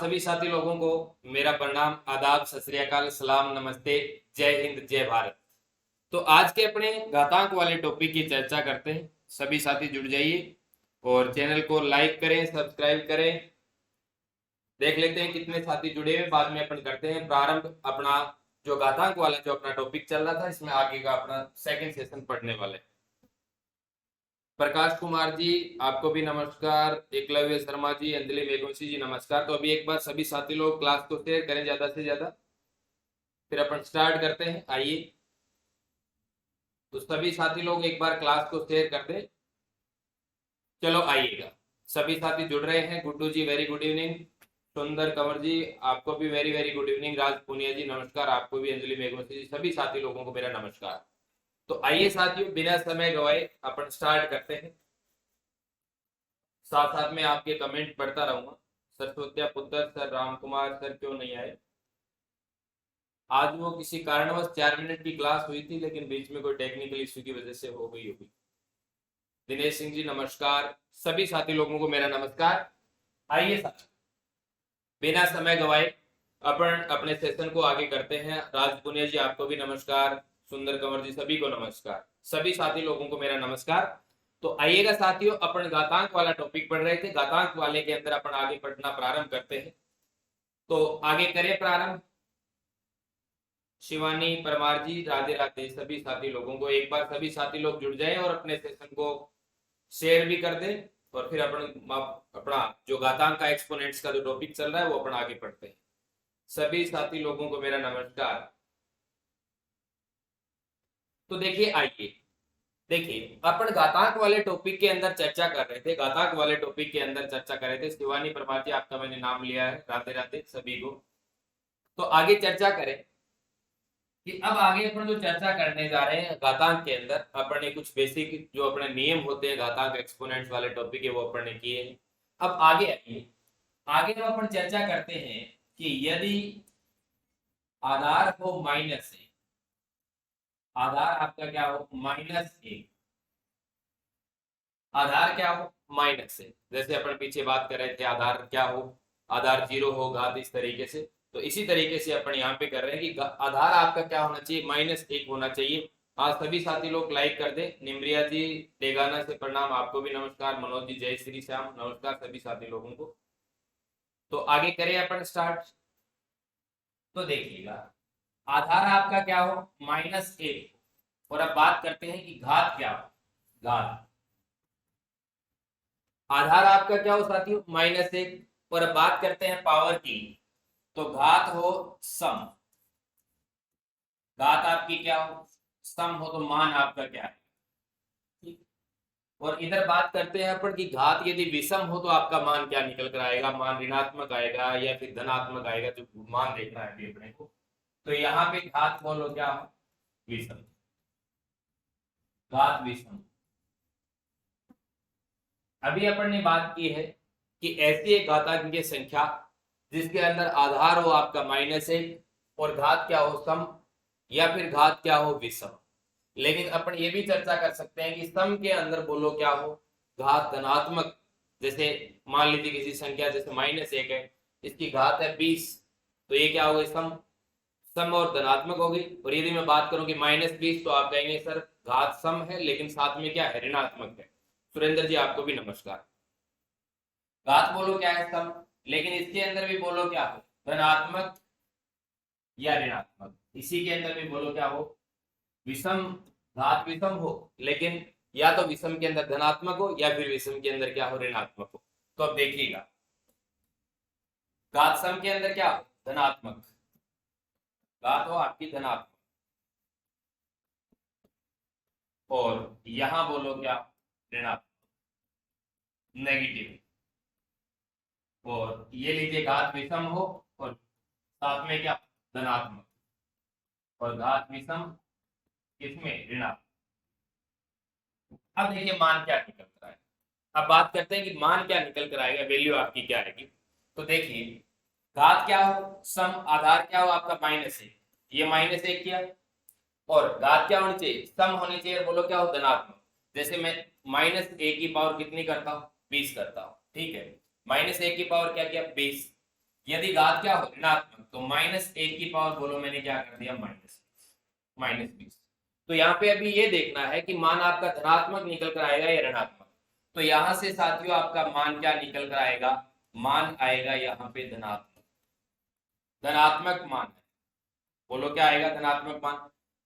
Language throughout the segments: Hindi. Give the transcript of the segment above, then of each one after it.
सभी साथी लोगों को मेरा प्रणाम, आदाब, सत श्री अकाल, सलाम, नमस्ते, जय हिंद, जय भारत। तो आज के अपने घातांक वाले टॉपिक की चर्चा करते हैं। सभी साथी जुड़ जाइए और चैनल को लाइक करें, सब्सक्राइब करें। देख लेते हैं कितने साथी जुड़े हुए, बाद में अपन करते हैं प्रारंभ। अपना जो घातांक वाला जो अपना टॉपिक चल रहा था, इसमें आगे का अपना सेकंड सेशन पढ़ने वाले। प्रकाश कुमार जी, आपको भी नमस्कार। एकलव्य शर्मा जी, अंजलि मेघवंशी जी, नमस्कार। तो अभी एक बार सभी साथी लोग क्लास को शेयर करें ज्यादा से ज्यादा, फिर अपन स्टार्ट करते हैं। आइए, तो सभी साथी लोग एक बार क्लास को शेयर कर दें। चलो आइएगा, सभी साथी जुड़ रहे हैं। गुड्डू जी वेरी गुड इवनिंग। सुंदर कंवर जी, आपको भी वेरी वेरी गुड इवनिंग। राज पुनिया जी नमस्कार, आपको भी। अंजलि मेघवंशी जी, सभी साथी लोगों को मेरा नमस्कार। तो आइए साथियों, बिना समय गवाए अपन स्टार्ट करते हैं। साथ साथ में आपके कमेंट पढ़ता रहूंगा। सरस्वत्या पुत्र सर, राम कुमार सर क्यों नहीं आए? आज वो किसी कारणवश 4 मिनट की क्लास हुई थी, लेकिन बीच में कोई टेक्निकल इश्यू की वजह से हो गई होगी। दिनेश सिंह जी नमस्कार, सभी साथी लोगों को मेरा नमस्कार। आइए साथी, बिना समय गवाए अपन अपने सेशन को आगे करते हैं। राज पुनिया जी, आपको भी नमस्कार। सुंदर कंवर जी, सभी को नमस्कार। सभी साथी लोगों को मेरा नमस्कार। तो आइएगा साथियों, अपन घातांक वाला टॉपिक पढ़ रहे थे। घातांक वाले के अंदर अपन आगे पढ़ना प्रारंभ करते हैं। तो आगे करें प्रारंभ। शिवानी परमार जी, राधे राधे। सभी साथी लोगों को एक बार सभी साथी लोग जुड़ जाएं और अपने सेशन को शेयर भी कर दें, और फिर अपन अपना जो घातांक का एक्सपोनेंट्स का जो टॉपिक चल रहा है वो अपन आगे पढ़ते हैं। सभी साथी लोगों को मेरा नमस्कार। तो देखिए, आइए देखिए, अपन घातांक वाले टॉपिक के अंदर चर्चा कर रहे थे। घातांक वाले टॉपिक के अंदर चर्चा कर रहे थे। शिवानी परमार जी, आपका मैंने नाम लिया है। राधे राधे सभी को। तो आगे चर्चा करें कि अब आगे अपन जो चर्चा करने जा रहे हैं घातांक के अंदर, अपन ने कुछ बेसिक जो अपने नियम होते हैं घातांक एक्सपोनेंट्स वाले टॉपिक है वो अपन ने किए हैं। अब आगे आइए, आगे हम अपन चर्चा करते हैं कि यदि आधार हो -1, आधार आपका क्या हो -1, आधार क्या हो -1, जैसे अपन पीछे बात कर रहे थे आधार क्या हो, आधार 0 हो, घात इस तरीके से। तो इसी तरीके से अपन यहाँ पे कर रहे हैं कि आधार आपका क्या होना चाहिए, -1 होना चाहिए। आज सभी साथी लोग लाइक कर दे। निम्रिया जी डेगाना से प्रणाम, आपको भी नमस्कार। मनोज जी, जय श्री श्याम, नमस्कार सभी साथी लोगों को। तो आगे करें अपन स्टार्ट। तो देखिएगा, आधार आपका क्या हो -1, और अब बात करते हैं कि घात क्या हो। घात आधार आपका क्या हो साथियों -1, और अब बात करते हैं पावर की। तो घात हो सम, घात आपकी क्या हो सम हो, तो मान आपका क्या है। ठीक। और इधर बात करते हैं अपन की घात यदि विषम हो तो आपका मान क्या निकल कर आएगा, मान ऋणात्मक आएगा या फिर धनात्मक आएगा, जो मान देखना है अभी अपने को। तो यहाँ पे घात बोलो क्या हो, विषम, घात विषम। अभी अपन ने बात की है कि ऐसी एक घातांकीय संख्या जिसके अंदर आधार हो आपका -1 और घात क्या हो सम, या फिर घात क्या हो विषम। लेकिन अपन ये भी चर्चा कर सकते हैं कि सम के अंदर बोलो क्या हो, घात धनात्मक। जैसे मान लीजिए किसी संख्या जैसे -1 है, इसकी घात है 20, तो ये क्या हो गई सम, सम और धनात्मक हो गई। और यदि मैं बात करूं कि -20, तो आप कहेंगे सर घात सम है लेकिन साथ में क्या है, ऋणात्मक है। सुरेंद्र जी, आपको भी नमस्कार। घात बोलो क्या है सम, लेकिन इसके अंदर भी बोलो क्या हो, धनात्मक या ऋणात्मक। इसी के अंदर भी बोलो क्या हो, विषम, घात विषम हो, लेकिन या तो विषम के अंदर धनात्मक हो या फिर विषम के अंदर क्या हो, ऋणात्मक हो। तो अब देखिएगा, घात सम के अंदर क्या हो, धनात्मक, घात हो आपकी धनात्मक, और यहां बोलो क्या, ऋणात्मक, नेगेटिव। और ये लीजिए घात विषम हो और साथ में क्या, धनात्मक, और घात विषम इसमें ऋणात्मक। अब देखिए मान क्या निकल कर आएगा। अब बात करते हैं कि मान क्या निकल कर आएगा, वैल्यू आपकी क्या आएगी। तो देखिए, घात क्या हो सम, आधार क्या हो आपका -1, ये -1 किया, और घात क्या होनी चाहिए, सम होनी चाहिए, बोलो क्या हो, धनात्मक। जैसे मैं -1 की पावर कितनी करता हूँ, 20 करता हूँ, ठीक है। -1 की पावर क्या किया, 20, यदि घात क्या हो ऋणात्मक तो -1 की पावर बोलो मैंने क्या कर दिया -20। तो यहाँ पे अभी ये देखना है कि मान आपका धनात्मक निकल कर आएगा या ऋणात्मक। तो यहां से साथियों आपका मान क्या निकल कर आएगा, मान आएगा यहाँ पे धनात्मक, धनात्मक मान है। बोलो क्या आएगा धनात्मक मान।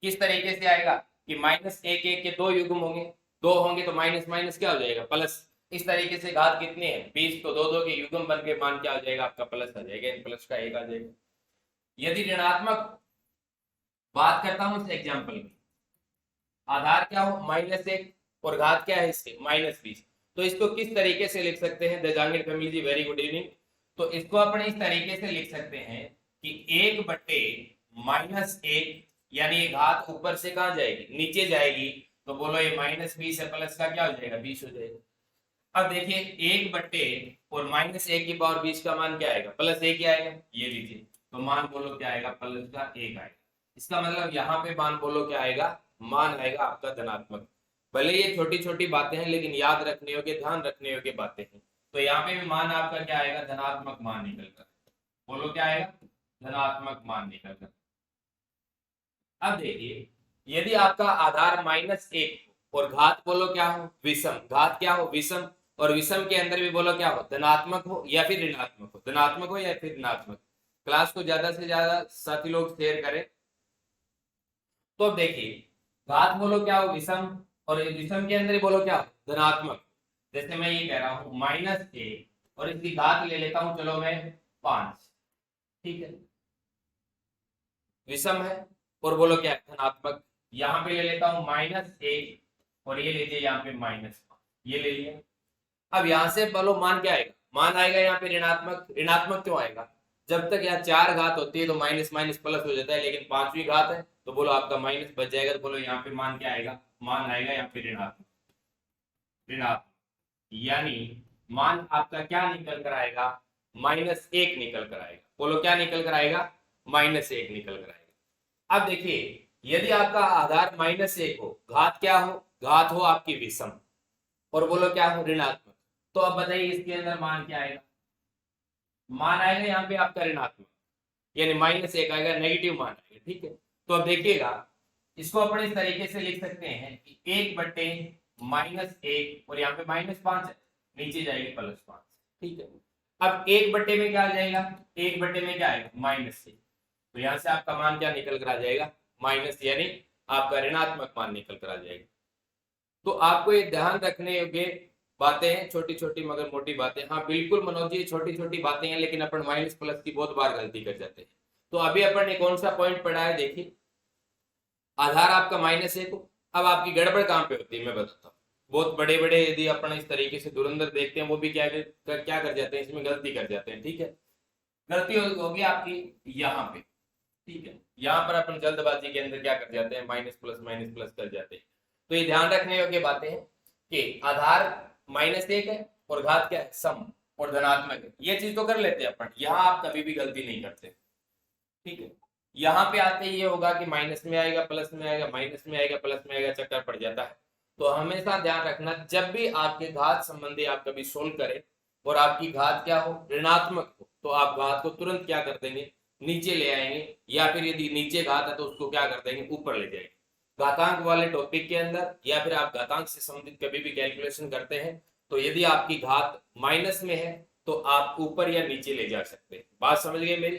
किस तरीके से आएगा कि -1 के दो युग्म होंगे, दो होंगे तो माइनस माइनस क्या हो जाएगा प्लस। इस तरीके से घात कितने हैं 20, तो दो दो के युग्म बन के मान क्या हो जाएगा आपका प्लस आ जाएगा, प्लस का 1 आ जाएगा। यदि ऋणात्मक बात करता हूं इस एग्जाम्पल में, आधार क्या हो -1 और घात क्या है इसके -20, तो इसको किस तरीके से लिख सकते हैं देजांगिर फैमिली जी, वेरी गुड इवनिंग। तो इसको अपने इस तरीके से लिख सकते हैं कि 1/-1 यानी ये घात ऊपर से कहां जाएगी नीचे जाएगी, तो बोलो ये -20 है, प्लस का क्या हो जाएगा 20 हो जाएगा। अब देखिए 1/, और -1 की पावर 20 का मान क्या आएगा +1 ही आएगा, ये लीजिए तो मान बोलो क्या आएगा प्लस का 1 आएगा। इसका मतलब यहाँ पे मान बोलो क्या आएगा, मान आएगा आपका धनात्मक। भले ये छोटी छोटी बातें हैं लेकिन याद रखने योग्य, ध्यान रखने योग्य बातें हैं। तो यहाँ पे भी मान आपका क्या आएगा धनात्मक मान निकल कर, बोलो क्या आएगा धनात्मक मान निकल कर। अब देखिए यदि आपका आधार -1 और घात बोलो क्या हो विषम, घात क्या हो विषम, और विषम के अंदर भी बोलो क्या हो धनात्मक हो या फिर ऋणात्मक हो, धनात्मक हो या फिर ऋणात्मक। क्लास को ज्यादा से ज्यादा साथी लोग शेयर करें। तो अब देखिए घात बोलो क्या हो विषम, और विषम के अंदर बोलो क्या हो धनात्मक। जैसे मैं ये कह रहा हूं -1 और इसकी घात ले लेता हूं चलो मैं 5, ठीक है विषम है, और बोलो क्या है धनात्मक। यहाँ पे ले लेता हूं -1 और ये लीजिए यहाँ पे -5, ये ले लिया। अब यहाँ से बोलो मान क्या आएगा, मान आएगा यहाँ पे ऋणात्मक। ऋणात्मक क्यों आएगा, जब तक यहाँ 4 घात होती है तो माइनस माइनस प्लस हो जाता है, लेकिन 5वीं घात है तो बोलो आपका माइनस बच जाएगा। तो बोलो यहाँ पे मान क्या आएगा, मान आएगा यहाँ पे ऋणात्मक, ऋणात्मक यानी मान आपका क्या निकल कर आएगा -1 निकल कर आएगा। बोलो क्या निकल कर आएगा -1 निकल कर आएगा। अब देखिए यदि आपका आधार -1 हो, घात क्या हो, घात हो आपकी विषम, और बोलो क्या हो ऋणात्मक, तो अब बताइए इसके अंदर मान क्या आएगा, मान आएगा यहाँ पे आपका ऋणात्मक यानी -1 आएगा, नेगेटिव मान आएगा, ठीक है। तो अब देखिएगा इसको अपने इस तरीके से लिख सकते हैं कि 1/-1 और यहाँ पे -5 है, नीचे जाएगी +5, ठीक है। अब 1/, में क्या आ जाएगा, 1/, में क्या आएगा -6, तो यहाँ से आपका मान क्या निकल कर आ जाएगा माइनस, यानी आपका ऋणात्मक मान निकल कर आ जाएगा। तो आपको ये ध्यान रखने योग्य बातें हैं, छोटी छोटी मगर मोटी बातें। हाँ बिल्कुल मनोज जी छोटी छोटी बातें हैं, लेकिन अपन माइनस प्लस की बहुत बार गलती कर जाते हैं। तो अभी अपन ने कौन सा पॉइंट पढ़ा है, देखिए आधार आपका -1 हो। अब आपकी गड़बड़ कहाँ पे होती है मैं बताता हूँ। बहुत बड़े बड़े यदि अपन इस तरीके से धुरंधर देखते हैं वो भी क्या कर जाते हैं, इसमें गलती कर जाते हैं, ठीक है। गलती होगी आपकी यहाँ पे, ठीक है। यहाँ पर अपन जल्दबाजी के अंदर क्या कर जाते हैं माइनस प्लस कर जाते हैं। तो ये ध्यान रखने योग्य बातें हैं कि आधार -1 है और घात क्या है सम और धनात्मक है, ये चीज तो कर लेते हैं अपन। यहाँ आप कभी भी गलती नहीं करते, ठीक है। यहाँ पे आते ये होगा कि माइनस में आएगा प्लस में आएगा, माइनस में आएगा प्लस में आएगा, चक्कर पड़ जाता है। तो हमेशा ध्यान रखना जब भी आपके घात संबंधी आप कभी सोल्व करें और आपकी घात क्या हो ऋणात्मक हो, तो आप घात को तुरंत क्या कर देंगे नीचे ले आएंगे, या फिर यदि नीचे घात है तो उसको क्या कर देंगे ऊपर ले जाएंगे। घातांक वाले टॉपिक के अंदर या फिर आप घातांक से संबंधित कभी भी कैलकुलेशन करते हैं तो यदि आपकी घात माइनस में है तो आप ऊपर या नीचे ले जा सकते हैं। बात समझ गए मेरी।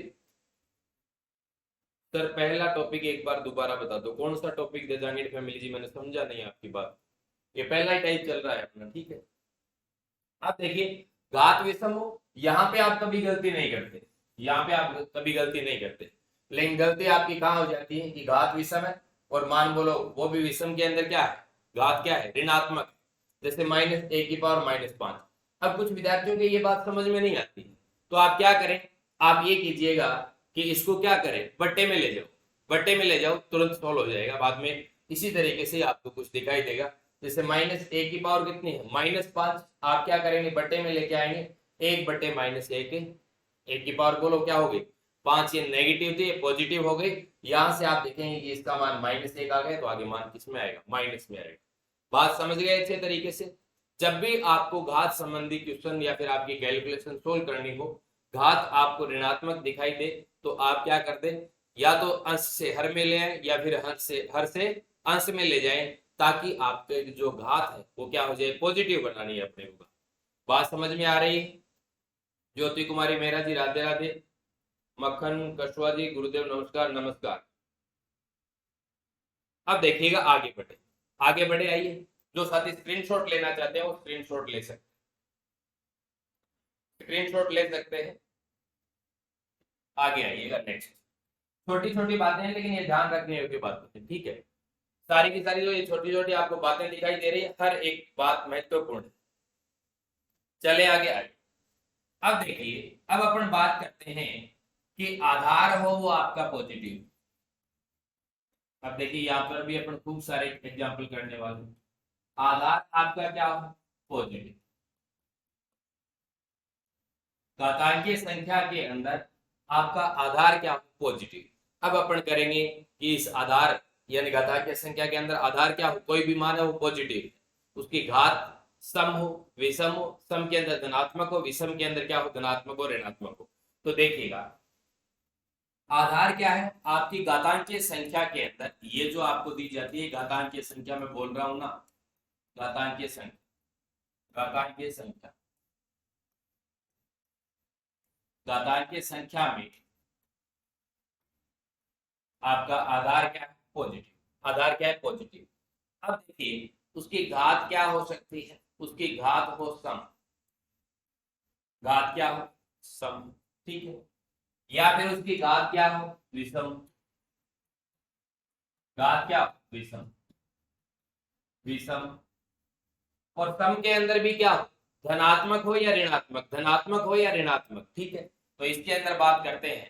सर पहला टॉपिक एक बार दोबारा बता दो, कौन सा टॉपिक दे जाएंगे फैमिली जी, मैंने समझा नहीं आपकी बात। ये पहला ही टाइप चल रहा है अपना, ठीक है। आप देखिए घात विषम हो, यहाँ पे आप कभी गलती नहीं करते, यहाँ पे आप कभी गलती नहीं करते, लेकिन गलती आपकी कहाँ हो जाती है कि घात विषम है और मान बोलो वो भी विषम के अंदर क्या है, घात क्या है ऋणात्मक, जैसे -1 की पावर -5। अब कुछ विद्यार्थियों की ये बात समझ में नहीं आती, तो आप क्या करें, आप ये कीजिएगा कि इसको क्या करें बट्टे में ले जाओ, बट्टे में ले जाओ तुरंत सॉल्व हो जाएगा बाद में। इसी तरीके से आपको कुछ दिखाई देगा, जैसे -1 की पावर कितनी है -5, आप क्या करेंगे बट्टे में लेके आएंगे 1/-1, 1 की पावर बोलो क्या हो गई 5, ये नेगेटिव थी ये पॉजिटिव हो गई। यहां से आप देखेंगे कि इसका मान -1 आ गया, तो आगे मान किस में आएगा माइनस में आएगा। बात समझ गए अच्छे तरीके से। जब भी आपको घात संबंधी क्वेश्चन या फिर आपकी कैलकुलेशन सोल्व करनी हो घात आपको ऋणात्मक दिखाई दे तो आप क्या कर दें, या तो अंश से हर में ले आए या फिर हर से अंश में ले जाएं, ताकि आपके जो घात है वो क्या हो जाए, पॉजिटिव बनानी है अपने को। बात समझ में आ रही है? ज्योति कुमारी मेहरा जी राधे राधे, मक्खन कशवा जी गुरुदेव नमस्कार नमस्कार। अब देखिएगा आगे बढ़े, आगे बढ़े आइए। जो साथी स्क्रीनशॉट लेना चाहते हैं वो स्क्रीनशॉट ले सकते, स्क्रीनशॉट ले सकते हैं। आगे आइएगा नेक्स्ट। छोटी छोटी बातें हैं लेकिन ये ध्यान रखने योग्य बातें हैं, ठीक है। सारी की सारी जो ये छोटी छोटी आपको बातें दिखाई दे रही है, हर एक बात महत्वपूर्ण है। चले आगे आगे। अब देखिए, अब अपन बात करते हैं कि आधार हो वो आपका पॉजिटिव। अब देखिए यहाँ पर भी अपन खूब सारे एग्जाम्पल करने वाले। आधार आपका क्या हो, पॉजिटिव। घातांकीय संख्या के अंदर आपका आधार क्या हो, पॉजिटिव। अब अपन करेंगे कि इस आधार यानी घातांकीय संख्या के अंदर आधार क्या हो, कोई भी मान है वो पॉजिटिव, उसकी घात सम हो विषम हो, सम के अंदर धनात्मक हो, विषम के अंदर क्या हो, धनात्मक हो ऋणात्मक हो। तो देखिएगा आधार क्या है, आपकी घातांकीय संख्या के अंदर ये जो आपको दी जाती है, घातांकीय संख्या में बोल रहा हूं ना, घातांकीय संख्या, घातांकीय संख्या, घातांकीय संख्या में आपका आधार क्या है, पॉजिटिव। आधार क्या है, पॉजिटिव। अब देखिए उसकी घात क्या हो सकती है, उसकी घात हो सम, घात क्या हो, सम, ठीक है। या फिर उसकी घात क्या हो, विषम, घात क्या हो, विषम, विषम। और सम के अंदर भी क्या हो, धनात्मक हो या ऋणात्मक, धनात्मक हो या ऋणात्मक, ठीक है। तो इसके अंदर बात करते हैं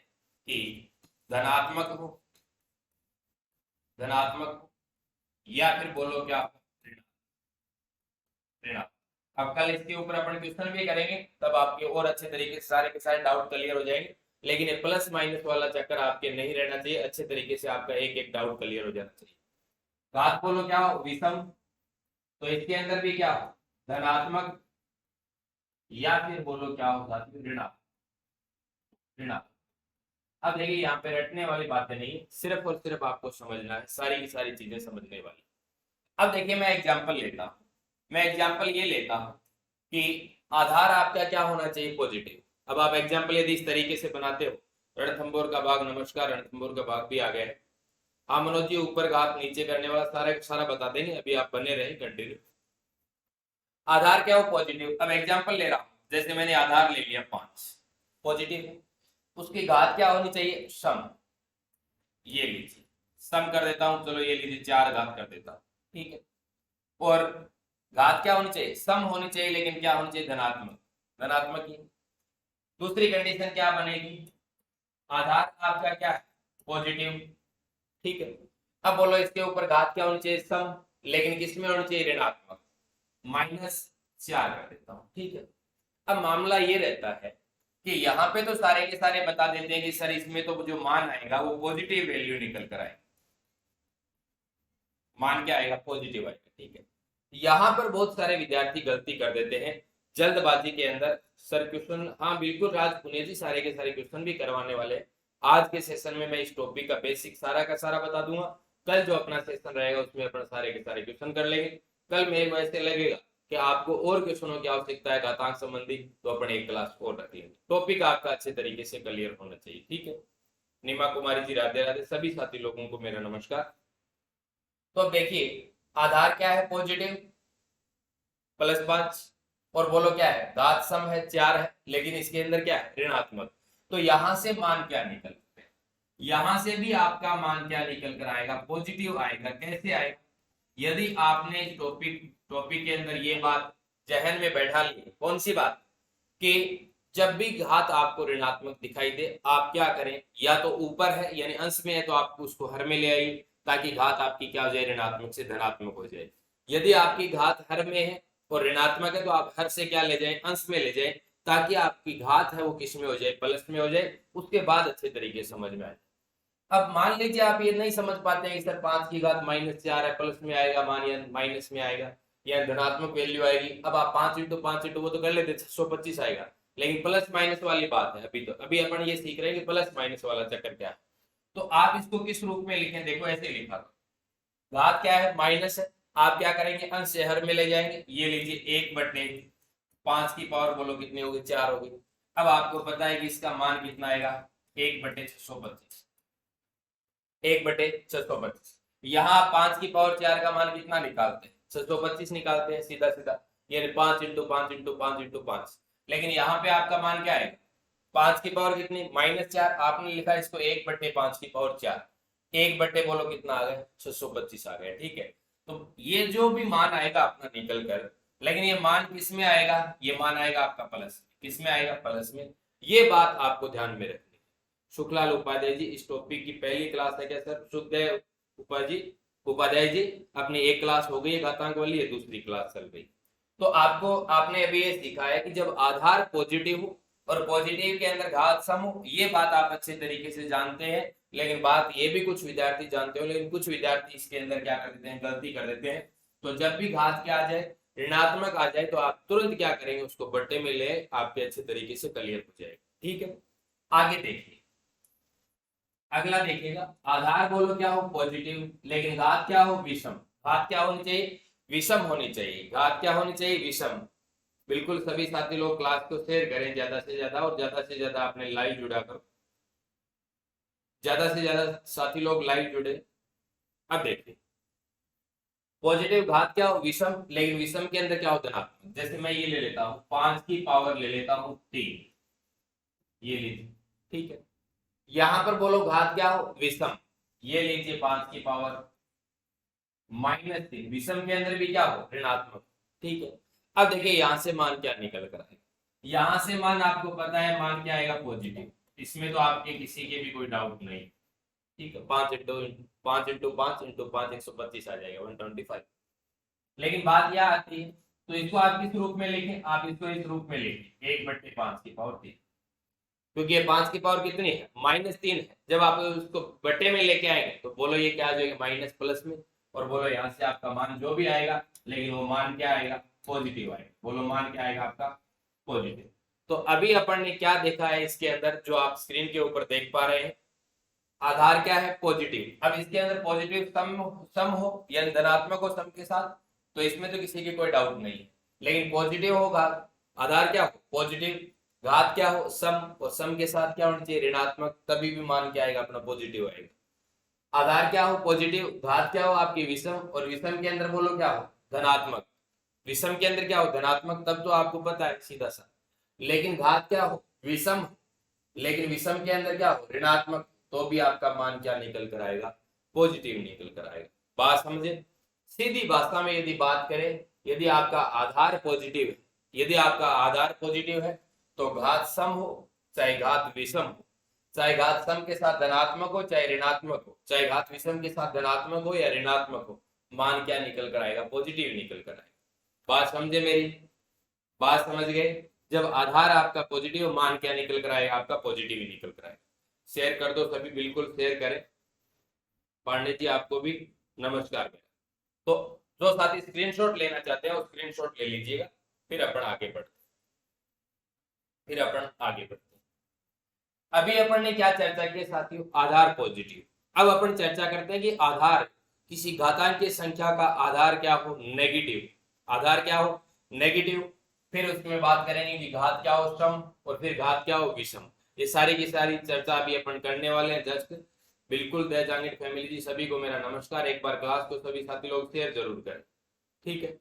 कि धनात्मक हो, धनात्मक हो, या फिर बोलो क्या, ऋणात्मक। अब कल इसके ऊपर अपन क्वेश्चन भी करेंगे, तब आपके और अच्छे तरीके से सारे के सारे डाउट क्लियर हो जाएंगे। लेकिन ये प्लस माइनस वाला चक्कर आपके नहीं रहना चाहिए, अच्छे तरीके से आपका एक एक डाउट क्लियर हो जाना चाहिए। घात बोलो क्या हो, विषम, तो इसके अंदर भी क्या हो, धनात्मक, या फिर बोलो क्या हो साथियों, ऋणात्मक, ऋणात्मक। अब देखिए यहाँ पे रटने वाली बातें नहीं, सिर्फ और सिर्फ आपको समझना है, सारी की सारी चीजें समझने वाली। अब देखिए मैं एग्जाम्पल लेता हूँ, मैं एग्जाम्पल ये लेता हूँ कि आधार आपका क्या होना चाहिए, पॉजिटिव। अब आप एग्जाम्पल यदि इस तरीके से बनाते हो, रणथंबोर का भाग, नमस्कार रणथंबोर का भाग भी आ गया है। हाँ मनोज जी, ऊपर घात नीचे करने वाला सारा सारा बता देंगे, अभी आप बने रहे कंटिन्यू। आधार क्या हो, पॉजिटिव। अब एग्जाम्पल ले रहा हूं, जैसे मैंने आधार ले लिया 5, पॉजिटिव है। उसकी घात क्या होनी चाहिए, सम, ये लीजिए सम कर देता हूं, चलो ये लीजिए 4 घात कर देता हूं, ठीक है। और घात क्या होनी चाहिए, सम होनी चाहिए, लेकिन क्या होनी चाहिए, धनात्मक, धनात्मक ही। दूसरी कंडीशन क्या बनेगी, आधार आपका क्या है, पॉजिटिव, ठीक है। अब बोलो इसके ऊपर घात क्या होनी चाहिए, सम, लेकिन किसमें होनी चाहिए, ऋणात्मक, -4 कर देता हूं, ठीक है। अब मामला ये रहता है कि यहाँ पे तो सारे के सारे बता देते हैं कि सर इसमें तो जो मान आएगा वो पॉजिटिव वैल्यू निकल कर आएगा, मान क्या आएगा, पॉजिटिव आएगा, ठीक है। यहाँ पर बहुत सारे विद्यार्थी गलती कर देते हैं जल्दबाजी के अंदर। सर क्वेश्चन, हाँ बिल्कुल राज पुणे जी, सारे के सारे क्वेश्चन भी करवाने वाले हैं। आज के सेशन में मैं इस टॉपिक का बेसिक सारा का सारा बता दूंगा। कल जो अपना सेशन रहेगा उसमें अपन सारे के सारे क्वेश्चन कर लेंगे। कल मेरे को ऐसे लगेगा कि आपको और क्वेश्चनों की आवश्यकता है घातांक संबंधी, तो अपन एक क्लास और रख लेंगे। टॉपिक आपका अच्छे तरीके से क्लियर होना चाहिए, ठीक है। नीमा कुमारी जी राधे राधे, सभी साथी लोगों को मेरा नमस्कार। तो अब देखिए आधार क्या है, पॉजिटिव, +5, और बोलो क्या है, घात सम है 4 है, लेकिन इसके अंदर क्या है, ऋणात्मक। तो यहां से मान क्या निकल, यहां से भी आपका मान क्या निकल कर आएगा, पॉजिटिव आएगा। कैसे आएगा, यदि आपने टॉपिक के अंदर ये बात जहन में बैठा ली, कौन सी बात, कि जब भी घात आपको ऋणात्मक दिखाई दे, आप क्या करें, या तो ऊपर है यानी अंश में है तो आप उसको हर में ले आइए, ताकि घात आपकी क्या हो जाए, ऋणात्मक से धनात्मक हो जाए। यदि आपकी घात हर में है और ऋणात्मक है तो आप हर से क्या ले जाए, अंश में ले जाए, ताकि आपकी घात है वो किस में हो जाए, प्लस में हो जाए। उसके बाद अच्छे तरीके से समझ में आए। अब मान लीजिए आप ये नहीं समझ पाते हैं कि सर 5 की घात -4 है, प्लस में आएगा मान या माइनस में आएगा या धनात्मक वैल्यू आएगी। अब आप 5 × 5 × वो तो कर लेते, 625 आएगा। लेकिन प्लस माइनस वाली बात है अभी अपन ये सीख रहे हैं कि प्लस माइनस वाला चक्कर क्या है। तो आप इसको किस रूप में लिखें, देखो ऐसे लिखा, घात क्या है माइनस है, आप क्या करेंगे अंश हर में ले जाएंगे, ये लीजिए 1/5 की पावर बोलो कितनी होगी 4 होगी। अब आपको पता है कि इसका मान कितना आएगा 1/625, 1/625। यहाँ 5 की पावर 4 का मान कितना निकालते हैं 625 निकालते हैं सीधा सीधा, यानी 5 इंटू 5 इंटू 5 इंटू 5। लेकिन यहाँ पे आपका मान क्या है 5 की पावर कितनी -4, आपने लिखा इसको 1/5 की पावर 4, 1 बोलो कितना आ गया 625 आ गया। ठीक है, तो ये जो भी मान आएगा अपना निकल कर, लेकिन ये मान किस में आएगा, ये मान आएगा आपका प्लस, किस में आएगा प्लस में। ये बात आपको ध्यान में रखनी है। शुक्लाल उपाध्याय जी, इस टॉपिक की पहली क्लास है क्या सर? सुखदेव उपाध्याय जी अपनी एक क्लास हो गई घातांक वाली, है दूसरी क्लास चल गई। तो आपने अभी ये सीखा है कि जब आधार पॉजिटिव हो और पॉजिटिव के अंदर घात सम हो, ये बात आप अच्छे तरीके से जानते हैं। लेकिन बात ये भी कुछ विद्यार्थी जानते हो, लेकिन कुछ विद्यार्थी इसके अंदर क्या कर देते हैं, गलती कर देते हैं। तो जब भी घात क्या आ जाए, ऋणात्मक आ जाए, तो आप तुरंत क्या करेंगे, उसको बट्टे में ले, आपके अच्छे तरीके से क्लियर हो जाएगा। ठीक है, आगे देखिए, अगला देखिएगा, आधार बोलो क्या हो पॉजिटिव, लेकिन घात क्या हो विषम। घात क्या होनी चाहिए, विषम होनी चाहिए। घात क्या होनी चाहिए, विषम। बिल्कुल सभी साथी लोग क्लास को शेयर करें ज्यादा से ज्यादा, और ज्यादा से ज्यादा आपने लाइव जुड़ा करो, ज्यादा से ज्यादा साथी लोग लाइव जुड़े। अब देखिए पॉजिटिव घात क्या हो विषम, लेकिन विषम के अंदर क्या हो धनात्मक। जैसे मैं ये ले लेता हूं 5 की पावर ले लेता हूं 3, ये लीजिए। ठीक है, यहां पर बोलो घात क्या हो विषम, ये लीजिए 5 की पावर -3, विषम के अंदर भी क्या हो ऋणात्मक। ठीक है, अब देखिए यहां से मान क्या निकल कर आएगा, यहां से मान आपको पता है मान क्या आएगा पॉजिटिव, इसमें तो आपके किसी के भी कोई डाउट नहीं। ठीक है, 5 इंटू 5 इंटू 5 इंटू 5 125 आ जाएगा 125। लेकिन बात यह आती है, तो इसको आप किस रूप में लिखें, आप इसको इस रूप में लिखें 1/5 की पावर 3, क्योंकि ये 5 की पावर कितनी है -3 है। जब आप उसको बटे में लेके आएंगे तो बोलो ये क्या आ जाएगा माइनस प्लस में, और बोलो यहाँ से आपका मान जो भी आएगा, लेकिन वो मान क्या आएगा पॉजिटिव आएगा। बोलो मान क्या आएगा आपका पॉजिटिव। तो अभी अपन ने क्या देखा है इसके अंदर, जो आप स्क्रीन के ऊपर देख पा रहे हैं, आधार क्या है पॉजिटिव। अब इसके अंदर पॉजिटिव सम हो या धनात्मक हो सम के साथ, तो इसमें तो किसी की कोई डाउट नहीं है। लेकिन पॉजिटिव होगा, आधार क्या हो पॉजिटिव, घात क्या हो सम, और सम के साथ क्या होना चाहिए ऋणात्मक, तभी भी मान क्या आएगा अपना पॉजिटिव आएगा। आधार क्या हो पॉजिटिव, घात क्या हो आपकी विषम, और विषम के अंदर बोलो क्या हो धनात्मक, विषम के अंदर क्या हो धनात्मक, तब तो आपको पता है सीधा सा। लेकिन घात क्या हो विषम, लेकिन विषम के अंदर क्या हो ऋणात्मक, तो भी आपका मान क्या निकल कर आएगा पॉजिटिव निकल कर आएगा। बात समझे, सीधी भाषा में यदि बात करें, यदि आपका आधार पॉजिटिव है, यदि आपका आधार पॉजिटिव है तो घात सम हो चाहे घात विषम हो, चाहे घात सम के साथ धनात्मक हो चाहे ऋणात्मक हो, चाहे घात विषम के साथ धनात्मक हो या ऋणात्मक हो, मान क्या निकल कर आएगा पॉजिटिव निकल कर आएगा। बात समझे मेरी, बात समझ गए, जब आधार आपका पॉजिटिव मान क्या निकल कर आएगा आपका पॉजिटिव ही निकल कर आएगा। शेयर कर दो सभी, बिल्कुल शेयर करें। पांडे जी आपको भी नमस्कार मेरा। तो जो साथी स्क्रीनशॉट लेना चाहते हैं वो स्क्रीनशॉट ले लीजिएगा, फिर अपन आगे बढ़ते अभी अपन ने क्या चर्चा की साथियों, आधार पॉजिटिव। अब अपन चर्चा करते हैं कि आधार किसी घातांकीय संख्या का आधार क्या हो नेगेटिव, आधार क्या हो नेगेटिव। फिर उसमें बात करेंगे कि घात क्या हो सम, और फिर घात क्या हो विषम। ये सारी की सारी चर्चा अभी अपन करने वाले हैं जस्ट। बिल्कुल दया जांगिड फैमिली जी सभी को मेरा नमस्कार। एक बार क्लास को सभी साथी लोग शेयर जरूर करें। ठीक है,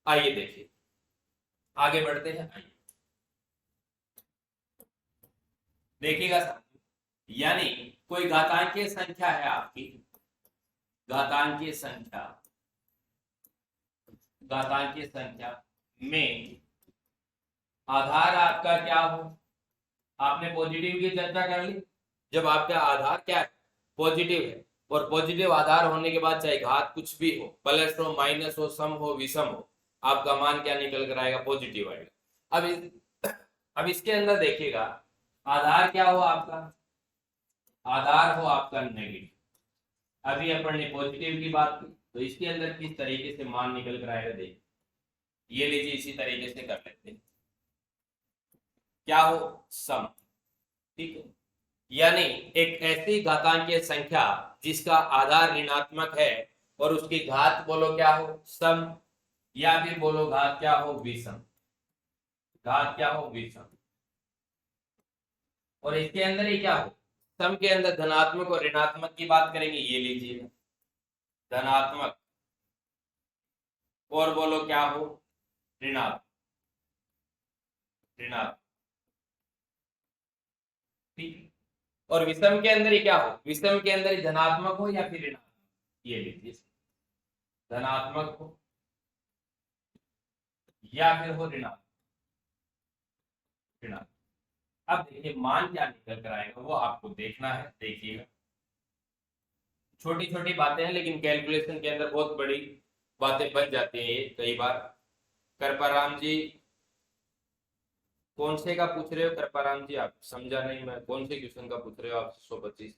आइए देखिए आगे बढ़ते हैं। आइए देखिएगा साथियों, यानी कोई घातांकीय संख्या है आपकी, घातांकीय संख्या में आधार आपका क्या हो, आपने पॉजिटिव की चर्चा कर ली। जब आपका आधार क्या है पॉजिटिव है, और पॉजिटिव आधार होने के बाद चाहे घात कुछ भी हो, प्लस हो माइनस हो सम हो विषम हो, आपका मान क्या निकल कर आएगा पॉजिटिव आएगा। अब इसके अंदर देखिएगा आधार क्या हो आपका, आधार हो आपका नेगेटिव। अभी अपन ने पॉजिटिव की बात की, तो इसके अंदर किस तरीके से मान निकल कर आएगा देखिए, ये लीजिए इसी तरीके से कर लेते हैं। क्या हो, सम। ठीक है, यानी एक ऐसी घातांकीय संख्या जिसका आधार ऋणात्मक है और उसकी घात बोलो क्या हो, सम, या फिर बोलो घात क्या हो, विषम। घात क्या हो, विषम। और इसके अंदर ही क्या हो, सम के अंदर धनात्मक और ऋणात्मक की बात करेंगे, ये लीजिए धनात्मक और बोलो क्या हो, ऋणात्मक। ऋणात्मक, ठीक है। और विषम के अंदर ही क्या हो, विषम के अंदर ही धनात्मक हो या फिर ऋणात्मक, ये लीजिए धनात्मक हो या फिर हो ऋणात्मक। ऋणात्मक, अब देखिए मान क्या निकल कर आएगा वो आपको देखना है, देखिएगा। छोटी छोटी बातें हैं लेकिन कैलकुलेशन के अंदर बहुत बड़ी बातें बन जाती हैं ये कई बार। कृपाराम जी, कौन से का पूछ रहे हो कृपाराम जी, आप समझा नहीं मैं, कौन से क्वेश्चन का पूछ रहे हो आप, 125।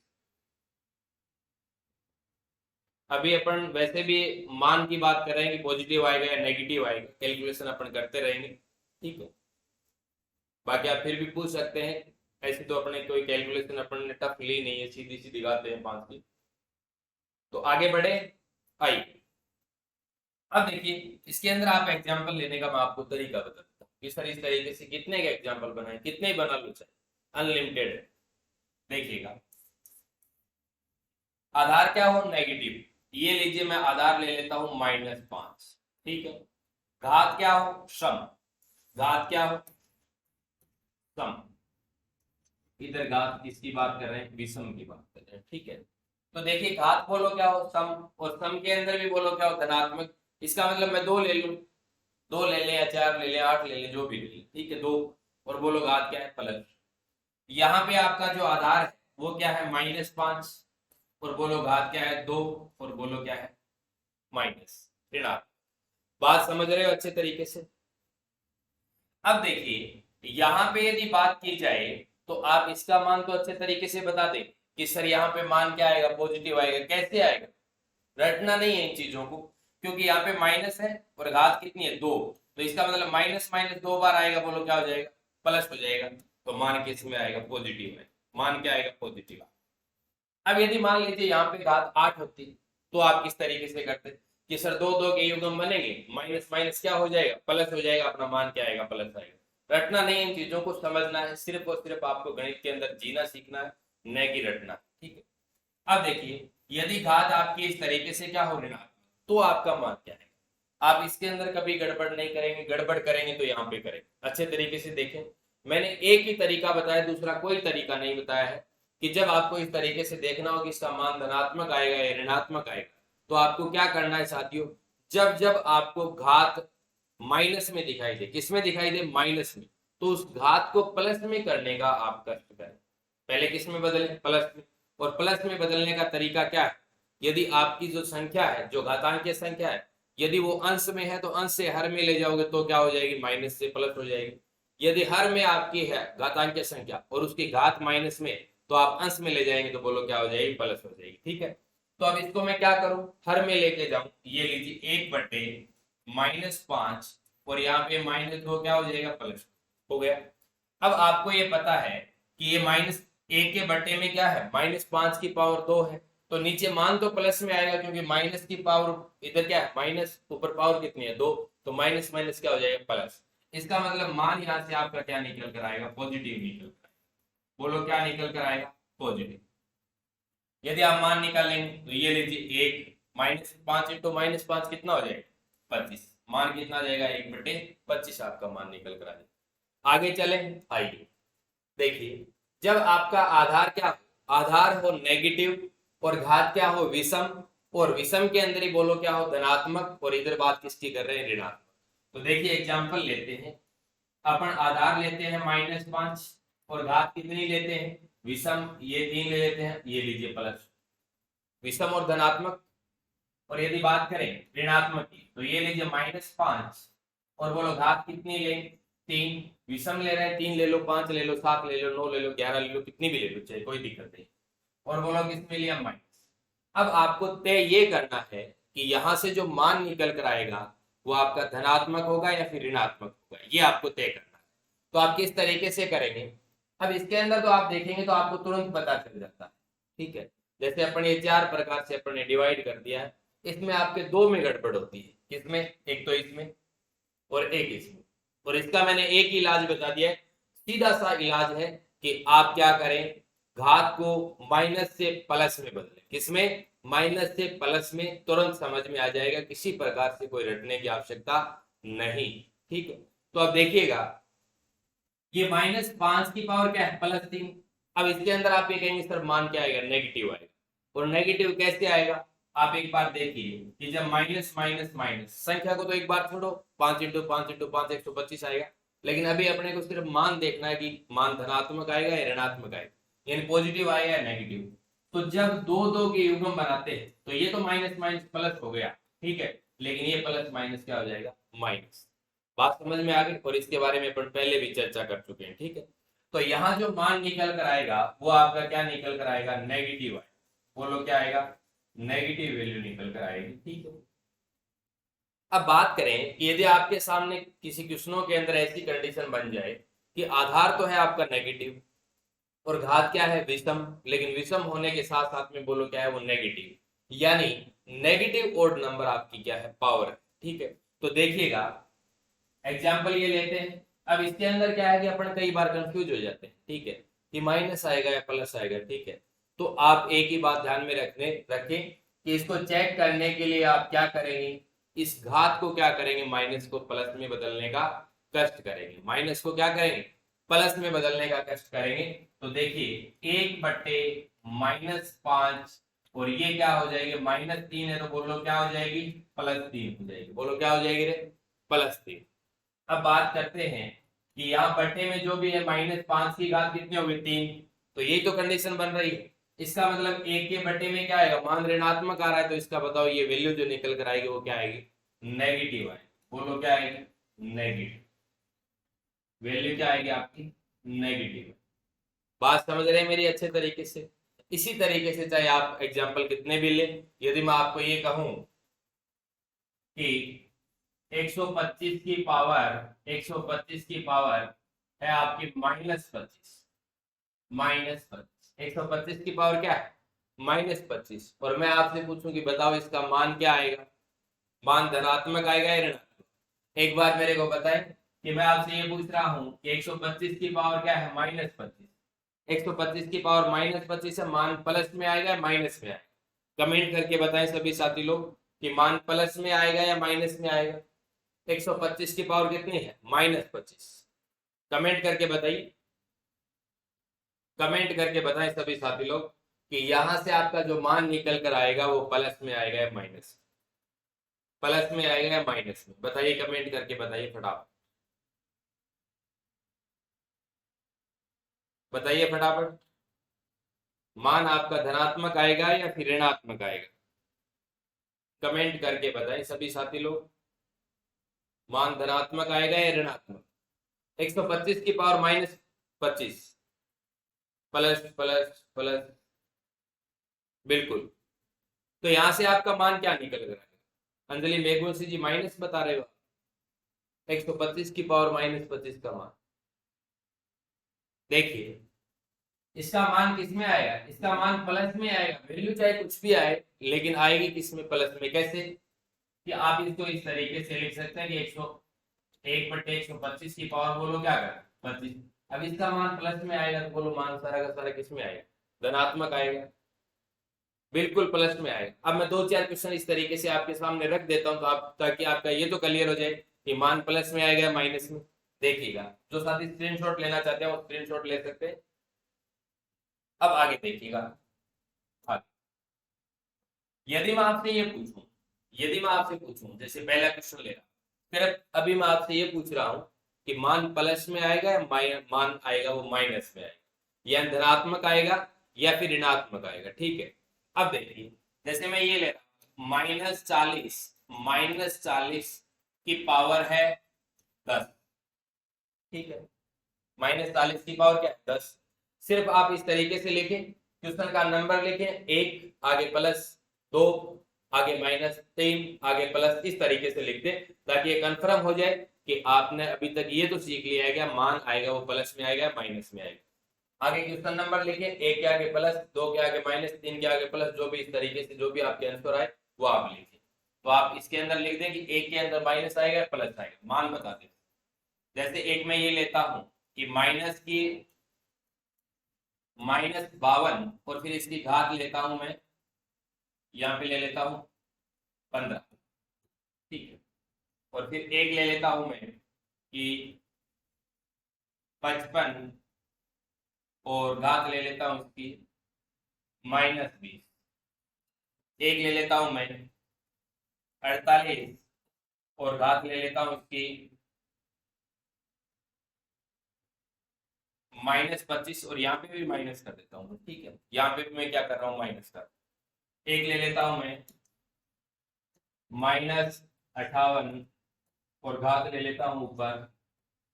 अभी अपन वैसे भी मान की बात कर रहे हैं कि पॉजिटिव आएगा या नेगेटिव आएगा, कैलकुलेशन अपन करते रहेंगे, ठीक है। बाकी आप फिर भी पूछ सकते हैं, ऐसे तो अपने कोई कैलकुलेशन अपन ने टफ ली नहीं है, सीधी सी दिखाते हैं 5 की। तो आगे बढ़े, आइए। अब देखिए इसके अंदर आप एग्जाम्पल लेने का मैं आपको तरीका बताता हूँ कि सर इस तरीके से कितने के एग्जाम्पल बनाए, कितने ही बना लो चाहे, अनलिमिटेड है। देखिएगा, आधार क्या हो, नेगेटिव, ये लीजिए मैं आधार ले लेता हूं -5, ठीक है। घात क्या हो, सम, घात क्या हो, सम। इधर घात किसकी बात कर रहे हैं, विषम की बात कर रहे हैं, ठीक है। तो देखिए घात बोलो क्या हो, सम, और सम के अंदर भी बोलो क्या हो, धनात्मक। इसका मतलब मैं 2 ले लूं, 2 ले लें या 4 ले लें, 8 ले लें, जो भी ले लें, ठीक है, 2। और बोलो घात क्या है, प्लस। यहाँ पे आपका जो आधार है वो क्या है, -5, और बोलो घात क्या है, 2, और बोलो क्या है, माइनस, ऋणात्मक। बात समझ रहे हो अच्छे तरीके से। अब देखिए यहाँ पे यदि बात की जाए तो आप इसका मान तो अच्छे तरीके से बता दें कि सर यहाँ पे मान क्या आएगा, पॉजिटिव आएगा। कैसे आएगा, रटना नहीं है इन चीजों को, क्योंकि यहाँ पे माइनस है और घात कितनी है, 2। तो इसका मतलब माइनस माइनस 2 बार आएगा, बोलो क्या हो जाएगा, प्लस हो जाएगा। तो मान किस में आएगा, पॉजिटिव में। मान क्या आएगा, पॉजिटिव। अब यदि मान लीजिए यहाँ पे घात 8 होती तो आप किस तरीके से करते कि सर 2 2 के युग्म बनेंगे, माइनस माइनस क्या हो जाएगा, प्लस हो जाएगा, अपना मान क्या आएगा, प्लस आएगा। रटना नहीं, इन चीजों को समझना है, सिर्फ और सिर्फ आपको गणित के अंदर जीना सीखना है, न कि रटना, ठीक है। अब देखिए यदि घात आपकी इस तरीके से क्या हो, ऋणात्मक, तो आपका मान क्या है। आप इसके अंदर कभी गड़बड़ नहीं करेंगे, गड़बड़ करेंगे तो यहाँ पे करेंगे। अच्छे तरीके से देखें, मैंने एक ही तरीका बताया, दूसरा कोई तरीका नहीं बताया है कि जब आपको इस तरीके से देखना हो कि इसका मान धनात्मक आएगा या ऋणात्मक आएगा, तो आपको क्या करना है साथियों, जब जब आपको घात माइनस में दिखाई दे, किसमें दिखाई दे, माइनस में, तो उस घात को प्लस में करने का आप कष्ट करें। पहले किस में बदले, प्लस में। और प्लस में बदलने का तरीका क्या है, यदि आपकी जो संख्या है, जो घातांकीय संख्या है, यदि वो अंश में है तो अंश से हर में ले जाओगे तो क्या हो जाएगी, माइनस से प्लस हो जाएगी। यदि हर में आपकी है घातांकीय संख्या और उसकी घात माइनस में, तो आप अंश में ले जाएंगे तो बोलो क्या हो जाएगी, प्लस हो जाएगी, ठीक है। तो अब इसको मैं क्या करूं, हर में लेके जाऊं, ये लीजिए 1/-5, और यहाँ पे -2 क्या हो जाएगा, प्लस हो गया। अब आपको ये पता है कि ये -1 के बट्टे में क्या है, -5 की पावर 2 है, तो नीचे मान तो प्लस में आएगा क्योंकि माइनस की पावर इधर क्या है, माइनस, ऊपर पावर कितनी है, 2, तो माइनस माइनस क्या हो जाएगा, प्लस। इसका मतलब मान यहाँ से आपका क्या निकल कर आएगा, पॉजिटिव निकल कर। बोलो क्या निकल कर आएगा, पॉजिटिव। यदि आप मान निकालेंगे तो ये लीजिए 1 -5 इंटू -5 कितना हो जाएगा, 25। मान कितना आ जाएगा, 1/25 आपका मान निकल कर आएगा। आगे चले, आइए देखिए, जब आपका आधार क्या, आधार हो नेगेटिव और घात क्या हो, विषम, और विषम के अंदर ही बोलो क्या हो, धनात्मक, और इधर बात किसकी कर रहे हैं, ऋणात्मक। तो देखिए एग्जांपल लेते हैं, अपन आधार लेते हैं -5 और घात कितनी लेते हैं, विषम, ये 3 ले लेते हैं, ये लीजिए प्लस, विषम और धनात्मक। और यदि बात करें ऋणात्मक की तो ये लीजिए -5, और बोलो घात कितनी लें, 3। विषम ले रहे हैं, 3 ले लो, 5 ले लो, 7 ले लो, 9 ले लो, 11 ले लो, कितनी भी ले लो चाहे, कोई दिक्कत नहीं। और बोलो किसमें लिया, माइनस। अब आपको तय ये करना है कि यहां से जो मान निकल कर आएगा वो आपका धनात्मक होगा या फिर ऋणात्मक होगा, ये आपको तय करना है। तो आप किस तरीके से करेंगे। अब इसके अंदर तो आप देखेंगे तो आपको तुरंत पता चल जाता है, ठीक है। जैसे अपन ये 4 प्रकार से अपन ने डिवाइड कर दिया है, इसमें आपके 2 में गड़बड़ होती है, किसमें, एक तो इसमें और एक इसमें। और इसका मैंने एक इलाज बता दिया है, सीधा सा इलाज है कि आप क्या करें, घात को माइनस से प्लस में बदलें। किसमें, माइनस से प्लस में, तुरंत समझ में आ जाएगा, किसी प्रकार से कोई रटने की आवश्यकता नहीं, ठीक है। तो अब देखिएगा, ये -5 की पावर क्या है, +3। अब इसके अंदर आप ये कहेंगे सर मान क्या आएगा, नेगेटिव आएगा। और नेगेटिव कैसे आएगा, आप एक बार देखिए कि जब माइनस माइनस माइनस, संख्या को तो एक बार छोड़ो, 5 × 5 × 5 125 आएगा। लेकिन अभी अपने को सिर्फ मान देखना है कि मान धनात्मक आएगा या ऋणात्मक आएगा, यानी पॉजिटिव आएगा या नेगेटिव। तो जब दो दो के युग्म बनाते हैं तो ये तो माइनस माइनस प्लस हो गया, ठीक है, लेकिन ये प्लस माइनस क्या हो जाएगा, माइनस। बात समझ में आ गई। और इसके बारे में अपन पहले भी चर्चा कर चुके हैं, ठीक है। तो यहाँ जो मान निकल कर आएगा वो आपका क्या निकल कर आएगा, नेगेटिव आएगा। बोलो क्या आएगा, नेगेटिव वैल्यू निकल कर आएगी, ठीक है। अब बात करें कि यदि आपके सामने किसी क्वेश्चनों के अंदर ऐसी कंडीशन बन जाए कि आधार तो है आपका नेगेटिव और घात क्या है, विषम, लेकिन विषम होने के साथ साथ में बोलो क्या है, वो नेगेटिव, यानी नेगेटिव ओड नंबर आपकी क्या है, पावर है, ठीक है। तो देखिएगा एग्जाम्पल ये लेते हैं। अब इसके अंदर क्या है कि अपन कई बार कंफ्यूज हो जाते हैं, ठीक है, कि माइनस आएगा या प्लस आएगा, ठीक है। तो आप एक ही बात ध्यान में रखें कि इसको चेक करने के लिए आप क्या करेंगे, इस घात को क्या करेंगे, माइनस को प्लस में बदलने का कष्ट करेंगे। माइनस को क्या करेंगे, प्लस में बदलने का कष्ट करेंगे। तो देखिए 1/-5 और ये क्या हो जाएगी, -3 है तो बोलो क्या हो जाएगी, +3 हो जाएगी। बोलो क्या हो जाएगी रे, +3। अब बात करते हैं कि यहाँ बट्टे में जो भी है -5 की घात कितनी होगी, 3। तो यही तो कंडीशन बन रही है। इसका मतलब 1 के बट्टे में क्या आएगा, मान ऋणात्मक आ रहा है, तो इसका बताओ ये वैल्यू जो निकल कर आएगी वो क्या आएगी, नेगेटिव आएगी। बोलो क्या आएगी, नेगेटिव वैल्यू क्या आएगी आपकी, नेगेटिव। बात समझ रहे हैं मेरी अच्छे तरीके से। इसी तरीके से चाहे आप एग्जाम्पल कितने भी लें, यदि मैं आपको ये कहूं कि 125 की पावर है आपकी -25, 125 की पावर क्या है, -25। और मैं आपसे पूछूं कि बताओ इसका मान क्या आएगा, मान धनात्मक आएगा या ऋणात्मक। एक बार मेरे को बताएं कि मैं आपसे ये पूछ रहा हूं कि 125 की पावर क्या है, -25। 125 की पावर -25 है, मान प्लस में आएगा या माइनस में आएगा। कमेंट करके बताएं सभी साथी लोग कि मान प्लस में आएगा या माइनस में आएगा। 125 की पावर कितनी है, -25। कमेंट करके बताइए, कमेंट करके बताएं सभी साथी लोग कि यहां से आपका जो मान निकल कर आएगा वो प्लस में आएगा या माइनस, प्लस में आएगा या माइनस में, बताइए, कमेंट करके बताइए फटाफट, बताइए फटाफट। मान आपका धनात्मक आएगा या फिर ऋणात्मक आएगा, कमेंट करके बताएं सभी साथी लोग। मान धनात्मक आएगा या ऋणात्मक, 125 की पावर -25, प्लस प्लस प्लस, बिल्कुल। तो यहां से आपका मान क्या निकल कर आएगा, अंजलि मेघवंशी जी माइनस बता रहे हो, 125 की पावर -25 का मान। देखिए इसका मान किस में आएगा, इसका मान प्लस में आएगा, वैल्यू चाहे कुछ भी आए लेकिन आएगी किस में, प्लस में। कैसे कि आप इसको इस तरीके से लिख सकते हैं कि 101/125 की पावर बोलो क्या कर 25। अब इसका मान प्लस में आएगा तो बोलो मान सारा का सारा किस में आएगा, धनात्मक आएगा, बिल्कुल प्लस में आएगा। अब मैं 2-4 क्वेश्चन इस तरीके से आपके सामने रख देता हूं तो आप, ताकि आपका ये तो क्लियर हो जाए कि मान प्लस में आएगा माइनस में। देखिएगा जो साथी स्क्रीनशॉट लेना चाहते हैं वो स्क्रीनशॉट ले सकते हैं। अब आगे देखिएगा, यदि मैं आपसे पूछूं जैसे पहला क्वेश्चन ले रहा, फिर अभी मैं आपसे ये पूछ रहा हूं कि मान प्लस में आएगा या मान आएगा वो माइनस में आएगा, या धनात्मक आएगा या फिर ऋणात्मक आएगा, ठीक है। अब देखिए जैसे मैं ये ले रहा हूं -40 की पावर है 10, ठीक है, -40 की पावर क्या है 10। सिर्फ आप इस तरीके से लिखें, क्वेश्चन का नंबर लिखें, 1 आगे प्लस, 2 आगे -3 आगे प्लस, इस तरीके से लिख दें ताकि ये कंफर्म हो जाए कि आपने अभी तक ये तो सीख लिया है कि मान आएगा वो प्लस में आएगा माइनस में आएगा। आगे क्वेश्चन नंबर लिखिए, एक के आगे प्लस, दो के आगे माइनस, तीन के आगे प्लस, जो भी इस तरीके से जो भी आपके आंसर आए वो आप लिखिए। तो आप इसके अंदर लिख दें कि एक के अंदर माइनस आएगा प्लस आएगा, मान बता दें। जैसे एक में ये लेता हूं कि -52 और फिर इसकी घात लेता हूं मैं, यहाँ पे ले लेता हूं 15, ठीक है। और फिर एक ले लेता हूं मैं कि 55 और घात ले लेता हूं इसकी -20। एक ले लेता हूं मैं 48 और घात ले लेता हूं इसकी -25 और यहाँ पे भी माइनस कर देता हूँ, ठीक है। यहाँ पे भी मैं क्या कर रहा हूँ, माइनस कर। एक ले लेता हूं मैं -58 और घात ले लेता हूं ऊपर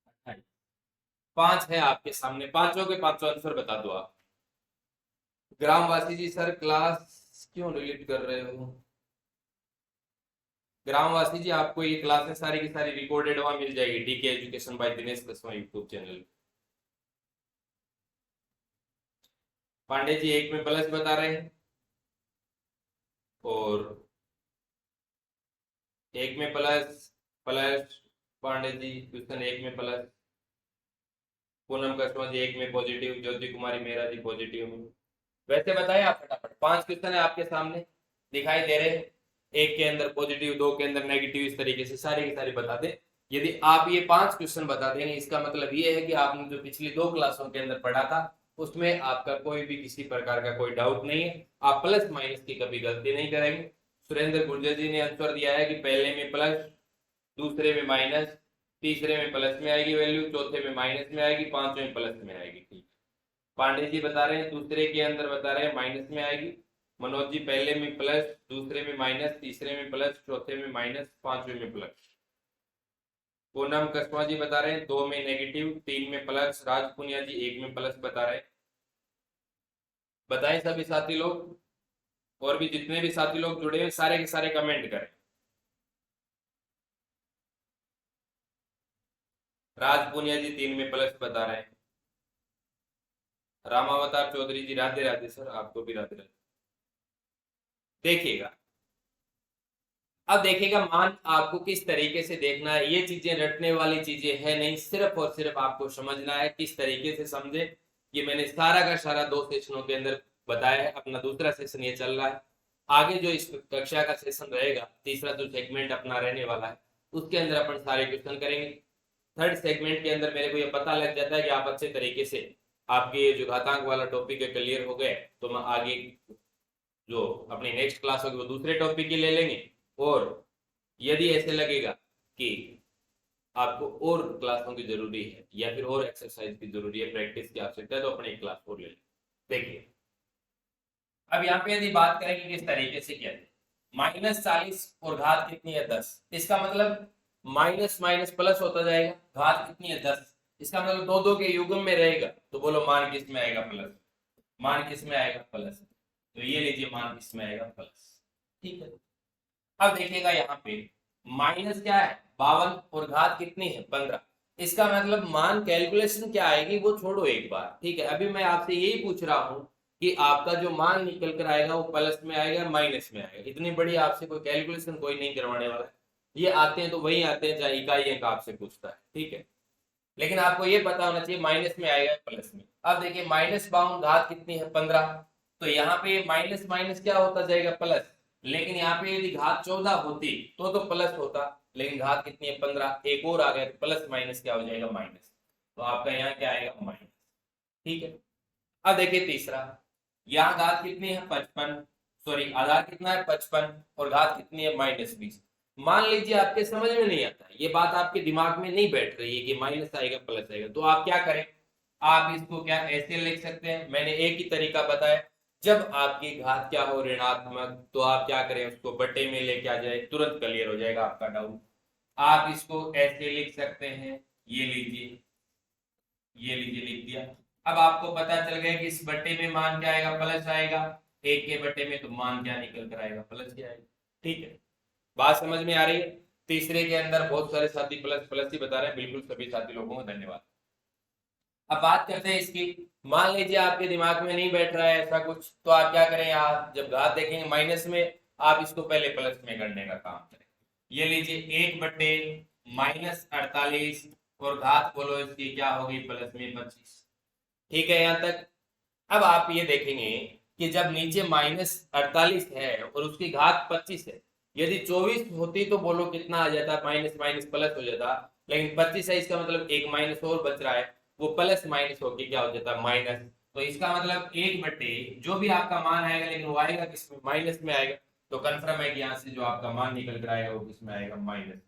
28। 5 है आपके सामने, पांचों के पांचों आंसर बता दो आप। ग्रामवासी जी सर क्लास क्यों डिलीट कर रहे हो? ग्रामवासी जी आपको ये क्लासेस सारी की सारी रिकॉर्डेड वहां मिल जाएगी, डीके एजुकेशन बाय दिनेश दसवां यूट्यूब चैनल। पांडे जी एक में प्लस बता रहे हैं और एक में plus plus, Pandey ji question एक में प्लस, पूनम कस्मा जी एक में पॉजिटिव, ज्योति कुमारी मेहरा जी पॉजिटिव में। वैसे बताए आप फटाफट, 5 क्वेश्चन है आपके सामने दिखाई दे रहे हैं, एक के अंदर पॉजिटिव, दो के अंदर नेगेटिव, इस तरीके से सारी की सारी बता दे। यदि आप ये 5 क्वेश्चन बता देंगे इसका मतलब ये है कि आपने जो पिछली 2 क्लासों के अंदर पढ़ा था उसमें आपका कोई भी किसी प्रकार का कोई डाउट नहीं है, आप प्लस माइनस की कभी गलती नहीं करेंगे। सुरेंद्र गुर्जर जी ने आंसर दिया है कि पहले में प्लस, दूसरे में माइनस, तीसरे में प्लस में आएगी वैल्यू, चौथे में माइनस में आएगी, पांचवें में प्लस में आएगी, ठीक। पांडे जी बता रहे हैं दूसरे के अंदर बता रहे हैं माइनस में आएगी। मनोज जी पहले में प्लस, दूसरे में माइनस, तीसरे में प्लस, चौथे में माइनस, पांचवें में प्लस। पूनम कस्मा जी बता रहे हैं 2 में नेगेटिव, 3 में प्लस। राज पुनिया जी 1 में प्लस बता रहे हैं। बताएं सभी साथी लोग, और भी जितने भी साथी लोग जुड़े हैं सारे के सारे कमेंट करें। राज पुनिया जी 3 में प्लस बता रहे हैं। रामावतार चौधरी जी राधे राधे सर, आपको भी राधे राधे। देखिएगा, अब देखिएगा मान आपको किस तरीके से देखना है, ये चीजें रटने वाली चीजें है नहीं, सिर्फ और सिर्फ आपको समझना है किस तरीके से समझे। ये मैंने सारा का सारा 2 सेशनों के अंदर बताया है, अपना दूसरा सेशन ये चल रहा है। आगे जो इस कक्षा का सेशन रहेगा, तीसरा जो सेगमेंट अपना रहने वाला है उसके अंदर अपन सारे क्वेश्चन करेंगे। थर्ड सेगमेंट के अंदर मेरे को ये पता लग जाता है कि आप अच्छे तरीके से आपके ये जो घातांक वाला टॉपिक है क्लियर हो गए, तो मैं आगे जो अपनी नेक्स्ट क्लास होगी वो दूसरे टॉपिक की ले लेंगे। और यदि ऐसे लगेगा कि आपको और क्लासों की जरूरी है या फिर और एक्सरसाइज की जरूरी है, प्रैक्टिस की आवश्यकता है, तो अपनी एक क्लास और ले लें। देखिए अब यहाँ पे यदि बात करेंगे किस तरीके से किया जाए, -40 और घात कितनी है 10, इसका मतलब माइनस माइनस प्लस होता जाएगा, घात कितनी है 10, इसका मतलब 2 2 के युग्म में रहेगा, तो बोलो मान किस में आएगा प्लस, मान किस में आएगा प्लस, तो ये लीजिए मान किस में आएगा प्लस, ठीक है। अब देखिएगा यहाँ पे माइनस क्या है 52 और घात कितनी है 15, इसका मतलब मान कैलकुलेशन क्या आएगी वो छोड़ो एक बार, ठीक है। अभी मैं आपसे यही पूछ रहा हूँ कि आपका जो मान निकल कर आएगा वो प्लस में आएगा माइनस में आएगा, इतनी बड़ी आपसे कोई कैलकुलेशन कोई नहीं करवाने वाला है। ये आते हैं तो वही आते हैं जहाँ इकाई अंक आपसे पूछता है, ठीक है। लेकिन आपको ये पता होना चाहिए माइनस में आएगा प्लस में। अब देखिए -52 घात कितनी है 15, तो यहाँ पे माइनस माइनस क्या होता जाएगा प्लस, लेकिन यहाँ पे यदि घात 14 होती तो प्लस होता, लेकिन घात कितनी है 15, एक और आ गया तो प्लस माइनस क्या हो जाएगा माइनस, तो आपका यहाँ क्या आएगा माइनस, ठीक है। अब देखिए तीसरा, यहाँ घात कितनी है 55, सॉरी आधार कितना है 55 और घात कितनी है -20। मान लीजिए आपके समझ में नहीं आता, ये बात आपके दिमाग में नहीं बैठ रही है कि माइनस आएगा प्लस आएगा, तो आप क्या करें, आप इसको क्या ऐसे लिख सकते हैं, मैंने एक ही तरीका बताया, जब आपकी घात क्या हो ऋणात्मक तो आप क्या करें उसको बटे में लेके आ जाए, तुरंत क्लियर हो जाएगा आपका डाउट। आप इसको ऐसे लिख सकते हैं, ये लीजिए, ये लीजिए लिख दिया। अब आपको पता चल गया कि इस बटे में मान क्या आएगा प्लस आएगा, एक के बटे में तो मान क्या निकल कर आएगा प्लस क्या आएगा, ठीक है। बात समझ में आ रही है। तीसरे के अंदर बहुत सारे साथी प्लस प्लस ही बता रहे हैं, बिल्कुल सभी साथी लोगों को धन्यवाद। अब बात करते हैं इसकी। मान लीजिए आपके दिमाग में नहीं बैठ रहा है ऐसा कुछ, तो आप क्या करें, आप जब घात देखेंगे माइनस में, आप इसको पहले प्लस में करने का काम करें। ये लीजिए 1/-48 और घात बोलो इसकी क्या होगी, प्लस में 25। ठीक है यहाँ तक। अब आप ये देखेंगे कि जब नीचे -48 है और उसकी घात 25 है, यदि 24 होती तो बोलो कितना आ जाता, माइनस माइनस प्लस हो जाता, लेकिन 25 है, इसका मतलब एक माइनस और बच रहा है, वो प्लस माइनस होके क्या हो जाता है, माइनस। तो इसका मतलब 1/, जो भी आपका मान आएगा, लेकिन वो आएगा किसमें, माइनस में आएगा। तो कंफर्म है कि यहाँ से जो आपका मान निकल कर आएगा वो किसमें आएगा, माइनस।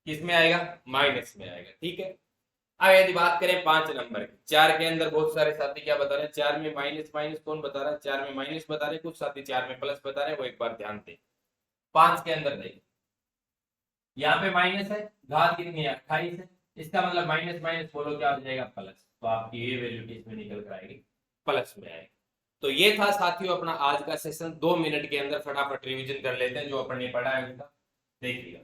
किसमें आएगा, माइनस में आएगा। ठीक है। अब यदि बात करें 5 नंबर की, 4 के अंदर बहुत सारे साथी क्या बता रहे हैं, 4 में माइनस माइनस कौन बता रहा है, 4 में माइनस बता रहे हैं, कुछ साथी 4 में प्लस बता रहे हैं, वो एक बार ध्यान दें। 5 के अंदर देखिए, यहाँ पे माइनस है, घात कितनी है, 28 है, इसका मतलब माइनस माइनस बोलो क्या हो जाएगा, प्लस। तो आपकी ये वैल्यू किसमें निकल कर आएगी, प्लस में आएगी। तो ये था साथियों अपना आज का सेशन। 2 मिनट के अंदर फटाफट रिवीजन कर लेते हैं जो अपन ने पढ़ा है उनका। देखिएगा,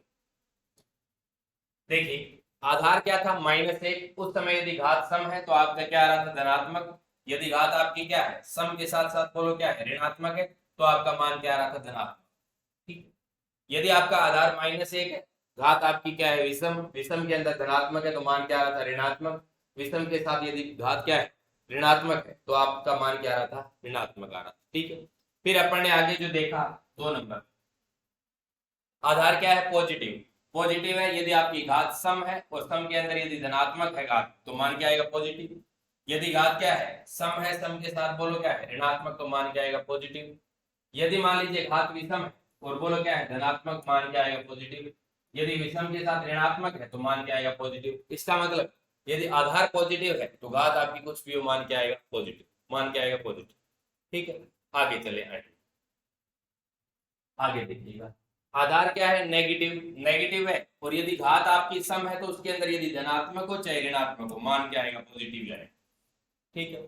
देखिए आधार क्या था, -1। उस समय यदि घात सम है तो आपका क्या आ रहा था, धनात्मक। यदि घात आपकी क्या है, सम के साथ साथ बोलो क्या है, ऋणात्मक है, तो आपका मान क्या आ रहा था, धनात्मक। ठीक। यदि आपका आधार -1 है, घात आपकी क्या है, विषम, विषम के अंदर धनात्मक है, तो मान क्या आ रहा था, ऋणात्मक। विषम के साथ यदि घात क्या है, ऋणात्मक है, तो आपका मान क्या आ रहा था, ऋणात्मक आ रहा था। ठीक है। फिर अपन ने आगे जो देखा 2 नंबर, आधार क्या है, पॉजिटिव। पॉजिटिव है, यदि आपकी घात सम है और सम के अंदर यदि धनात्मक है घात, तो मान क्या आएगा, पॉजिटिव। यदि घात क्या है, सम है, सम के साथ बोलो क्या है, ऋणात्मक, तो मान क्या आएगा, पॉजिटिव। यदि मान लीजिए घात विषम है और बोलो क्या है, धनात्मक, मान क्या आएगा, पॉजिटिव। यदि विषम के साथ ऋणात्मक है तो मान क्या आएगा, पॉजिटिव। इसका मतलब यदि आधार पॉजिटिव है तो घात आपकी कुछ भी हो, मान क्या आएगा, पॉजिटिव। मान क्या आएगा, पॉजिटिव। ठीक है। आगे चले, आगे देखिएगा, आधार क्या है, नेगेटिव। नेगेटिव है और यदि घात आपकी सम है तो उसके अंदर यदि धनात्मक हो चाहे ऋणात्मक हो, मान क्या आएगा, पॉजिटिव आएगा। ठीक है।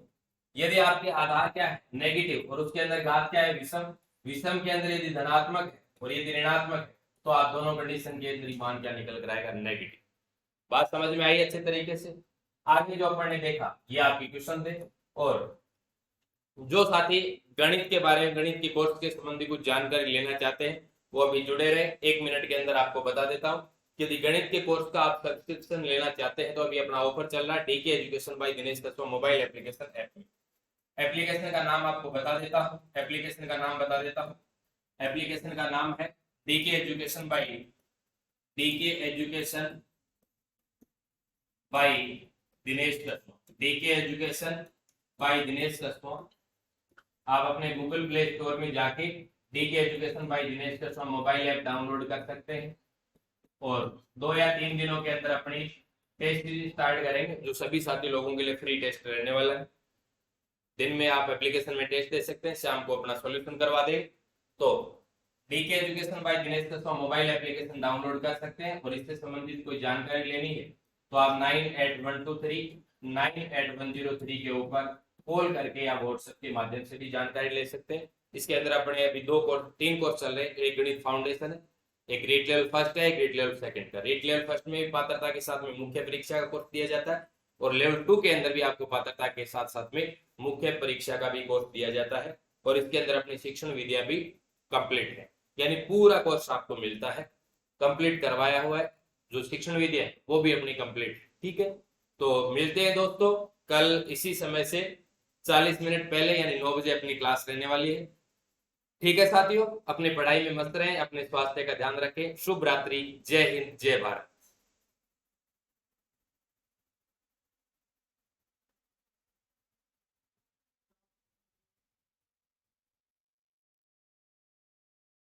यदि आपके आधार क्या है, नेगेटिव, और उसके अंदर घात क्या है, विषम। विषम के अंदर यदि धनात्मक है और यदि ऋणात्मक है, तो आप दोनों कंडीशन के अंदर मान क्या निकल कर आएगा, नेगेटिव। बात समझ में आई अच्छे तरीके से। आगे जो अपन ने देखा ये आपकी क्वेश्चन थे, और जो साथी गणित के बारे में, गणित की कोर्स के संबंधी कुछ जानकारी लेना चाहते हैं वो अभी जुड़े रहे। 1 मिनट के अंदर आपको बता देता हूँ, यदि गणित के कोर्स का आप सब्सक्रिप्शन लेना चाहते हैं तो अभी अपना ऑफर चल रहा है, DK education by Dinesh Kaswa mobile application app में। एप्लीकेशन का नाम आपको बता देता हूँ, एप्लीकेशन का नाम बता देता हूँ। एप्लीकेशन का नाम है DK education by Dinesh Kaswa. DK education by Dinesh Kaswa. आप अपने गूगल प्ले स्टोर में जाके DK education by Dinesh Kaswa mobile app download कर सकते हैं, और 2 या 3 दिनों के अंदर अपनी टेस्ट सीरीज स्टार्ट करेंगे, जो सभी साथी लोगों के लिए फ्री टेस्ट रहने वाला है। दिन में आप एप्लीकेशन में टेस्ट दे सकते हैं, शाम को अपना सॉल्यूशन करवा देंगे। तो DK education by Dinesh Kaswa mobile application download कर सकते हैं, और इससे संबंधित कोई जानकारी लेनी है तो आप 9812398103 के ऊपर कॉल करके या व्हाट्सएप के माध्यम से भी जानकारी ले सकते हैं। इसके अंदर अपने अभी 3 कोर्स चल रहे हैं, एक गणित फाउंडेशन है, एक रेट लेवल फर्स्ट है, एक रेट लेवल सेकंड का। रेट लेवल फर्स्ट में पात्रता के साथ में मुख्य परीक्षा का कोर्स दिया जाता है, और लेवल 2 के अंदर भी आपको पात्रता के साथ साथ में मुख्य परीक्षा का भी कोर्स दिया जाता है, और इसके अंदर अपनी शिक्षण विधियां भी कंप्लीट है, यानी पूरा कोर्स आपको मिलता है, कंप्लीट करवाया हुआ है। जो शिक्षण विधि है वो भी अपनी कंप्लीट। ठीक है। तो मिलते हैं दोस्तों कल इसी समय से 40 मिनट पहले, यानी 9 बजे अपनी क्लास रहने वाली है। ठीक है साथियों, अपनी पढ़ाई में मस्त रहें, अपने स्वास्थ्य का ध्यान रखें। शुभ रात्रि, जय हिंद, जय भारत।